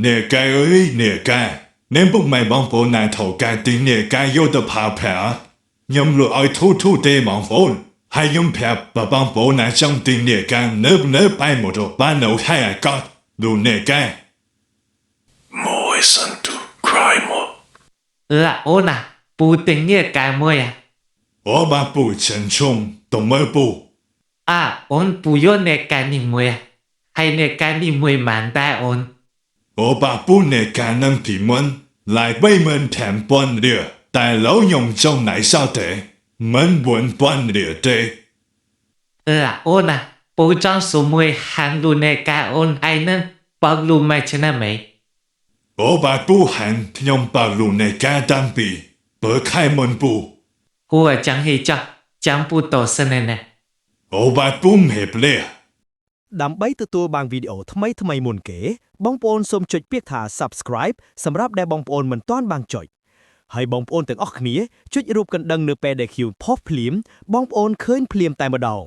Nè cái ơi nè cái. Nên bụng mày bóng phố nàng thầu cái tình nè cái yêu tập hạ phá. Nhưng rồi ai thu tê bóng phố. Hay dùng phá bà bóng phố nàng trong tình nè cái nớp bay một đồ ba nấu hay ai có. Đủ nè cái. Moi santu, cry mo. Là ôn à, bù tình nghĩa cái môi à. Ở bà bù chân chung, tổng mơ bù. À, ôn bù yo nè cái ni môi à. Hay nè cái ni môi màn ta ôn. Ở bà bù nè cái nâng tỉ mân. Lại bây mình thèm bọn rìa. Tại lâu nhung trong này sao thế. Mình buồn bọn rìa thế. Là ôn à, bù trong số môi hàng lù nè cái ôn ai nên bọc lù mày chân à mấy. Ở bà bù hẳn nhung bà lù nè cái đăng bì. Bớ khai môn bù. Hùa chẳng hề cho, chẳng bù tổ sân này nè. Ở bà bù mẹp lìa. ដើម្បីទទួលបានវីដេអូថ្មីៗមុនគេបងប្អូនសូមចុចពាក្យថា Subscribe សម្រាប់ដែលបងប្អូនមិនទាន់បានចុចហើយបងប្អូនទាំងអស់គ្នាចុចរូបកណ្ដឹងនៅពេលដែលខ្ញុំផុសភ្លាមបងប្អូនឃើញភ្លាមតែម្ដង